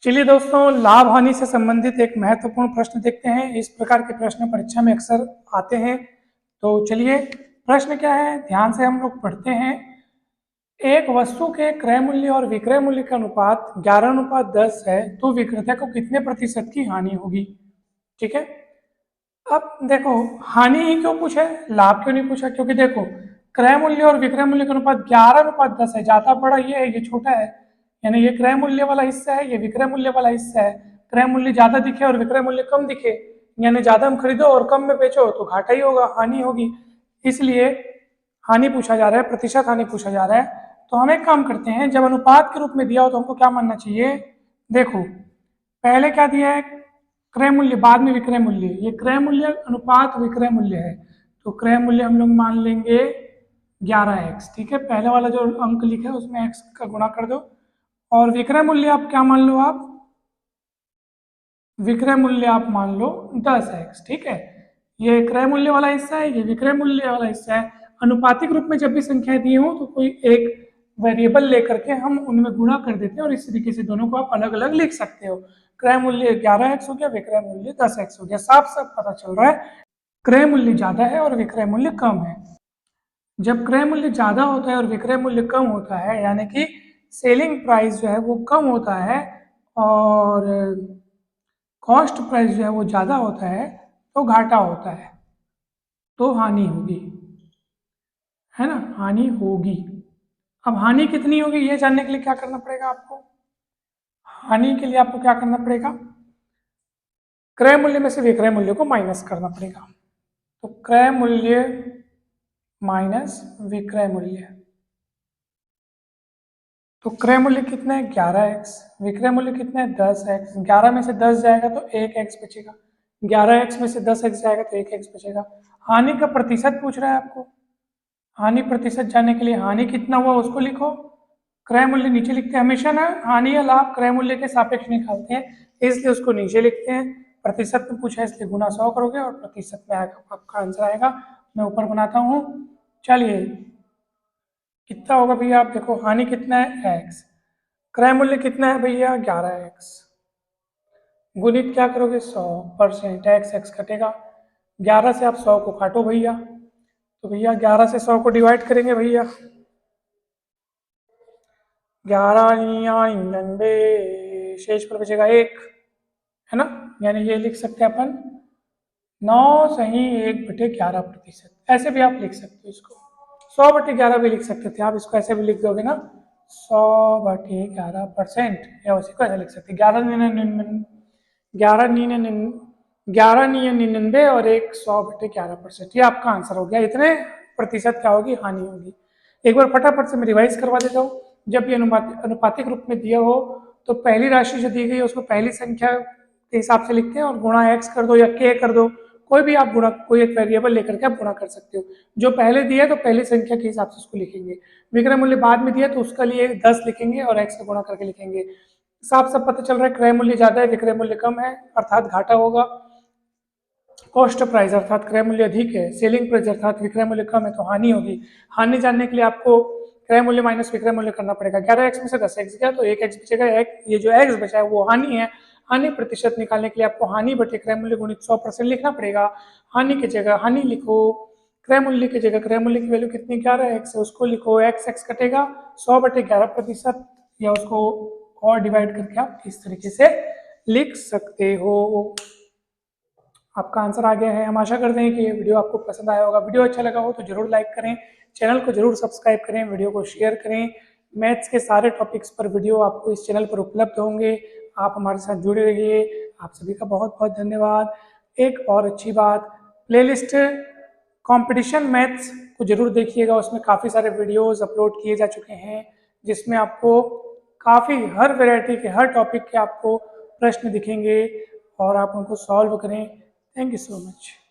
चलिए दोस्तों, लाभ हानि से संबंधित एक महत्वपूर्ण प्रश्न देखते हैं। इस प्रकार के प्रश्न परीक्षा में अक्सर आते हैं। तो चलिए, प्रश्न क्या है, ध्यान से हम लोग पढ़ते हैं। एक वस्तु के क्रय मूल्य और विक्रय मूल्य का अनुपात 11:10 है, तो विक्रेता को कितने प्रतिशत की हानि होगी। ठीक है, अब देखो, हानि ही क्यों पूछा है, लाभ क्यों नहीं पूछा? क्योंकि देखो, क्रय मूल्य और विक्रय मूल्य का अनुपात 11:10 है। ज्यादा बड़ा ये है, ये छोटा है, यानी ये क्रय मूल्य वाला हिस्सा है, ये विक्रय मूल्य वाला हिस्सा है। क्रय मूल्य ज्यादा दिखे और विक्रय मूल्य कम दिखे, यानी ज्यादा हम खरीदो और कम में बेचो तो घाटा ही होगा, हानि होगी। इसलिए हानि पूछा जा रहा है, प्रतिशत हानि पूछा जा रहा है। तो हम एक काम करते हैं, जब अनुपात के रूप में दिया हो तो हमको क्या मानना चाहिए। देखो, पहले क्या दिया है, क्रय मूल्य, बाद में विक्रय मूल्य। ये क्रय मूल्य अनुपात विक्रय मूल्य है, तो क्रय मूल्य हम लोग मान लेंगे 11x। ठीक है, पहले वाला जो अंक लिखा है उसमें x का गुणा कर दो, और विक्रय मूल्य आप क्या मान लो, आप विक्रय मूल्य आप मान लो 10x। ठीक है, ये क्रय मूल्य वाला हिस्सा है, ये विक्रय मूल्य वाला हिस्सा है। अनुपातिक रूप में जब भी संख्याएं दी हो तो कोई एक वेरिएबल लेकर के हम उनमें गुणा कर देते हैं, और इस तरीके से दोनों को आप अलग अलग लिख सकते हो। क्रय मूल्य 11x हो गया, विक्रय मूल्य 10x हो गया। साफ साफ पता चल रहा है क्रय मूल्य ज्यादा है और विक्रय मूल्य कम है। जब क्रय मूल्य ज्यादा होता है और विक्रय मूल्य कम होता है, यानी कि सेलिंग प्राइस जो है वो कम होता है और कॉस्ट प्राइस जो है वो ज्यादा होता है, तो घाटा होता है, तो हानि होगी, है ना, हानि होगी। अब हानि कितनी होगी ये जानने के लिए क्या करना पड़ेगा आपको। हानि के लिए आपको क्या करना पड़ेगा, क्रय मूल्य में से विक्रय मूल्य को माइनस करना पड़ेगा। तो क्रय मूल्य माइनस विक्रय मूल्य, तो क्रय मूल्य कितना है 11x, विक्रय मूल्य कितना है 10x। 11 में से 10 जाएगा तो 1x बचेगा, 11x में से 10x जाएगा तो 1x बचेगा। हानि का प्रतिशत पूछ रहा है आपको। हानि प्रतिशत जानने के लिए हानि कितना हुआ उसको लिखो, क्रय मूल्य नीचे लिखते हैं हमेशा ना, हानि या लाभ क्रय मूल्य के सापेक्ष निकालते हैं, इसलिए उसको नीचे लिखते हैं। प्रतिशत में पूछा है इसलिए गुना 100 करोगे और प्रतिशत में आएगा आपका आंसर आएगा। मैं ऊपर बनाता हूँ। चलिए, कितना होगा भैया, आप देखो, हानि कितना है x, क्रय मूल्य कितना है भैया 11x, गुणित क्या करोगे 100%, x कटेगा। 11 से आप 100 को काटो भैया, तो भैया 11 से 100 को डिवाइड करेंगे भैया, 11×99, शेष पर बचेगा 1, है ना, यानी ये लिख सकते हैं अपन 9=1/11%। ऐसे भी आप लिख सकते हो इसको, 100/11 भी लिख सकते थे आप, इसको ऐसे भी लिख दोगे ना 100/11%, या उसी को ऐसे लिख सकते 11×99 और 100/11%। ये आपका आंसर हो गया। इतने प्रतिशत क्या होगी, हानि होगी। एक बार फटाफट से मैं रिवाइज करवा देता हूँ। जब ये अनुपातिक रूप में दिया हो तो पहली राशि जो दी गई है उसको पहली संख्या के हिसाब से लिखते हैं और गुणा x कर दो या k कर दो, कोई भी आप गुणा, कोई एक वेरिएबल लेकर के आप गुणा कर सकते हो। जो पहले दिया तो पहली संख्या के हिसाब से उसको लिखेंगे, विक्रय मूल्य बाद में दिया तो उसका लिए 10 लिखेंगे और x का गुणा करके लिखेंगे। साफ साफ पता चल रहा है क्रय मूल्य ज्यादा है, विक्रय मूल्य कम है, अर्थात घाटा होगा। कॉस्ट प्राइस अर्थात क्रय मूल्य अधिक है, सेलिंग प्राइस अर्थात विक्रय मूल्य कम है, तो हानि होगी। हानि जानने के लिए आपको क्रय मूल्य माइनस विक्रय मूल्य करना पड़ेगा। 11x में से 10x गया तो 1x बचेगा, ये जो x बचा है वो हानि है। हानि प्रतिशत निकालने के लिए आपको हानि बटे क्रय मूल्य गुणित 100% लिखना पड़ेगा। हानि की जगह हानि लिखो, क्रय मूल्य की जगह क्रय मूल्य की वैल्यू कितनी 11x है उसको लिखो, x कटेगा 100/11%, या उसको और डिवाइड करके आप इस तरीके से लिख सकते हो। आपका आंसर आ गया है। हम आशा करते हैं कि ये वीडियो आपको पसंद आया होगा। वीडियो अच्छा लगा हो तो जरूर लाइक करें, चैनल को जरूर सब्सक्राइब करें, वीडियो को शेयर करें। मैथ्स के सारे टॉपिक्स पर वीडियो आपको इस चैनल पर उपलब्ध होंगे। आप हमारे साथ जुड़े रहिए। आप सभी का बहुत बहुत धन्यवाद। एक और अच्छी बात, प्लेलिस्ट कंपटीशन मैथ्स को जरूर देखिएगा, उसमें काफ़ी सारे वीडियोस अपलोड किए जा चुके हैं, जिसमें आपको काफ़ी हर वैरायटी के, हर टॉपिक के आपको प्रश्न दिखेंगे और आप उनको सॉल्व करें। Thank you so much.